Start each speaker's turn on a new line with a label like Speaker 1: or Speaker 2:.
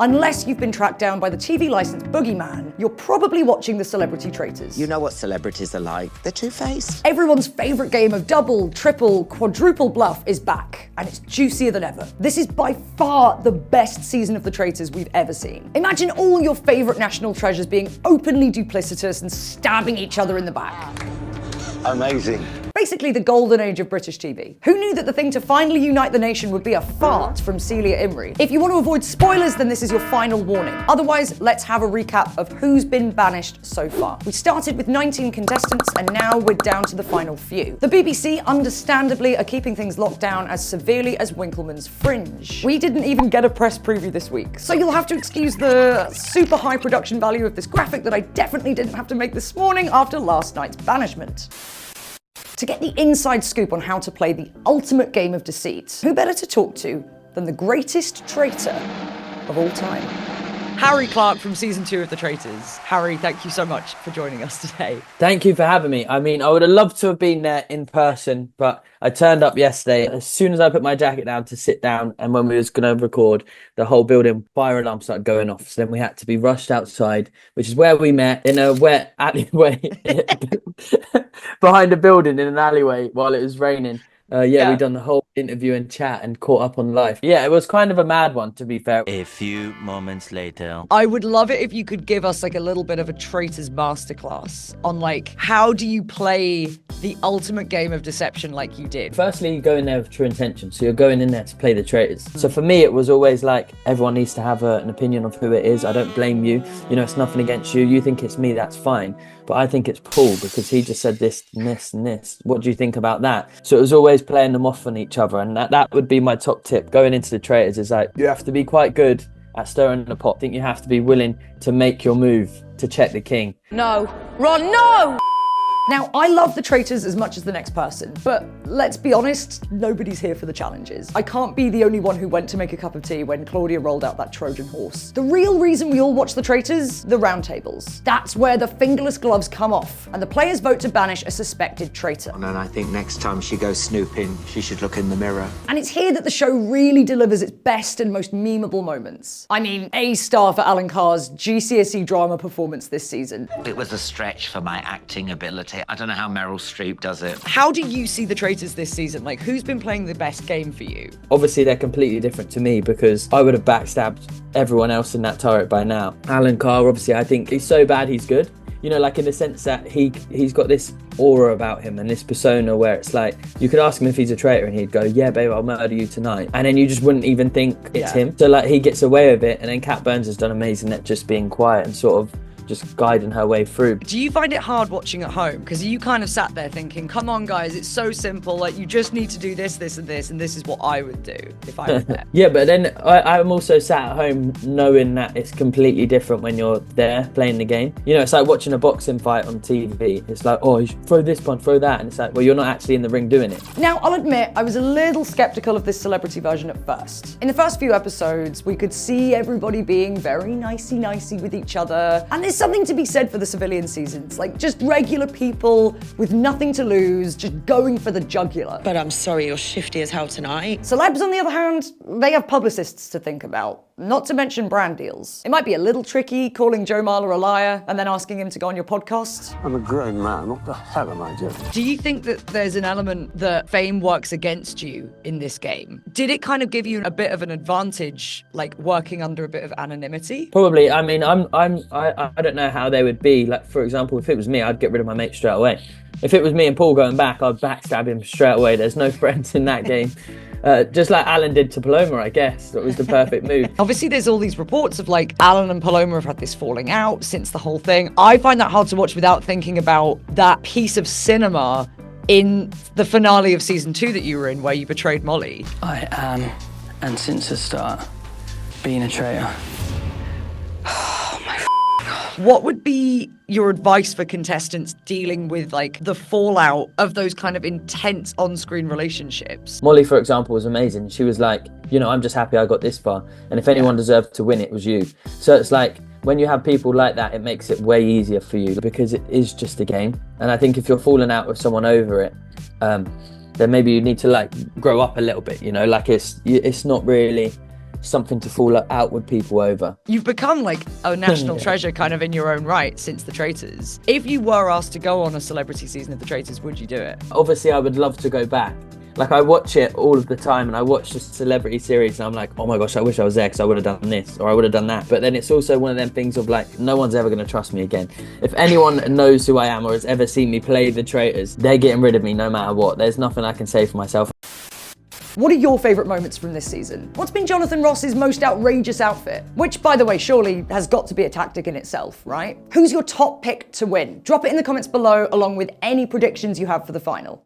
Speaker 1: Unless you've been tracked down by the TV licensed boogeyman, you're probably watching the Celebrity Traitors.
Speaker 2: You know what celebrities are like. They're two-faced.
Speaker 1: Everyone's favourite game of double, triple, quadruple bluff is back, and it's juicier than ever. This is by far the best season of the Traitors we've ever seen. Imagine all your favourite national treasures being openly duplicitous and stabbing each other in the back.
Speaker 3: Amazing.
Speaker 1: Basically the golden age of British TV. Who knew that the thing to finally unite the nation would be a fart from Celia Imrie? If you want to avoid spoilers, then this is your final warning. Otherwise, let's have a recap of who's been banished so far. We started with 19 contestants, and now we're down to the final few. The BBC, understandably, are keeping things locked down as severely as Winkleman's Fringe. We didn't even get a press preview this week, so you'll have to excuse the super high production value of this graphic that I definitely didn't have to make this morning after last night's banishment. To get the inside scoop on how to play the ultimate game of deceit, who better to talk to than the greatest traitor of all time? Harry Clark from season 2 of The Traitors. Harry, thank you so much for joining us today.
Speaker 4: Thank you for having me. I mean, I would have loved to have been there in person, but I turned up yesterday. As soon as I put my jacket down to sit down, and when we was going to record, the whole building fire alarm started going off. So then we had to be rushed outside, which is where we met, in a wet alleyway behind a building in an alleyway while it was raining. We done the whole interview and chat and caught up on life. Yeah, it was kind of a mad one, to be fair.
Speaker 5: A few moments later.
Speaker 1: I would love it if you could give us like a little bit of a Traitors masterclass on like, how do you play the ultimate game of deception like you did?
Speaker 4: Firstly, you go in there with true intention. So you're going in there to play the traitors. So for me, it was always like, everyone needs to have an opinion of who it is. I don't blame you. You know, it's nothing against you. You think it's me, that's fine. But I think it's Paul because he just said this and this and this. What do you think about that? So it was always playing them off on each other. And that would be my top tip. Going into the traitors is like, you have to be quite good at stirring the pot. I think you have to be willing to make your move to check the king.
Speaker 1: No. Ron, no! Now, I love the Traitors as much as the next person, but let's be honest, nobody's here for the challenges. I can't be the only one who went to make a cup of tea when Claudia rolled out that Trojan horse. The real reason we all watch the Traitors? The roundtables. That's where the fingerless gloves come off, and the players vote to banish a suspected traitor.
Speaker 2: And I think next time she goes snooping, she should look in the mirror.
Speaker 1: And it's here that the show really delivers its best and most memeable moments. I mean, A-star for Alan Carr's GCSE drama performance this season.
Speaker 6: It was a stretch for my acting ability. I don't know how Meryl Streep does it.
Speaker 1: How do you see the Traitors this season? Like, who's been playing the best game for you?
Speaker 4: Obviously, they're completely different to me because I would have backstabbed everyone else in that turret by now. Alan Carr, obviously, I think he's so bad he's good. You know, like in the sense that he's got this aura about him and this persona where it's like, you could ask him if he's a traitor and he'd go, yeah, babe, I'll murder you tonight. And then you just wouldn't even think it's him. So like he gets away with it. And then Kat Burns has done amazing at just being quiet and sort of just guiding her way through.
Speaker 1: Do you find it hard watching at home? Because you kind of sat there thinking, come on guys, it's so simple, like you just need to do this, this and this, and this is what I would do if I was there.
Speaker 4: Yeah, but then I'm also sat at home knowing that it's completely different when you're there playing the game. You know, it's like watching a boxing fight on TV. It's like, oh, you should throw this punch, throw that, and it's like, well, you're not actually in the ring doing it.
Speaker 1: Now, I'll admit, I was a little skeptical of this celebrity version at first. In the first few episodes, we could see everybody being very nicey-nicey with each other, and there's something to be said for the civilian seasons, like just regular people with nothing to lose, just going for the jugular.
Speaker 7: But I'm sorry, you're shifty as hell tonight.
Speaker 1: Celebs, on the other hand, they have publicists to think about, not to mention brand deals. It might be a little tricky calling Joe Marler a liar and then asking him to go on your podcast.
Speaker 3: I'm a grown man. What the hell am I doing?
Speaker 1: Do you think that there's an element that fame works against you in this game? Did it kind of give you a bit of an advantage, like working under a bit of anonymity?
Speaker 4: Probably. I mean, I don't know how they would be. Like, for example, if it was me, I'd get rid of my mate straight away. If it was me and Paul going back, I'd backstab him straight away. There's no friends in that game. Just like Alan did to Paloma, I guess. That was the perfect move.
Speaker 1: Obviously, there's all these reports of like Alan and Paloma have had this falling out since the whole thing. I find that hard to watch without thinking about that piece of cinema in the finale of season 2 that you were in, where you betrayed Mollie.
Speaker 8: I am, and since the start, being a traitor.
Speaker 1: What would be your advice for contestants dealing with like the fallout of those kind of intense on-screen relationships?
Speaker 4: Mollie, for example, was amazing. She was like, you know, I'm just happy I got this far. And if anyone deserved to win, it was you. So it's like, when you have people like that, it makes it way easier for you because it is just a game. And I think if you're falling out with someone over it, then maybe you need to like grow up a little bit, you know, like it's not really something to fall out with people over.
Speaker 1: You've become like a national treasure kind of in your own right since The Traitors. If you were asked to go on a celebrity season of The Traitors, would you do it?
Speaker 4: Obviously, I would love to go back. Like, I watch it all of the time, and I watch the celebrity series, and I'm like, oh my gosh, I wish I was there because I would have done this, or I would have done that. But then it's also one of them things of like, no one's ever going to trust me again. If anyone knows who I am or has ever seen me play The Traitors, they're getting rid of me no matter what. There's nothing I can say for myself.
Speaker 1: What are your favourite moments from this season? What's been Jonathan Ross's most outrageous outfit? Which, by the way, surely has got to be a tactic in itself, right? Who's your top pick to win? Drop it in the comments below, along with any predictions you have for the final.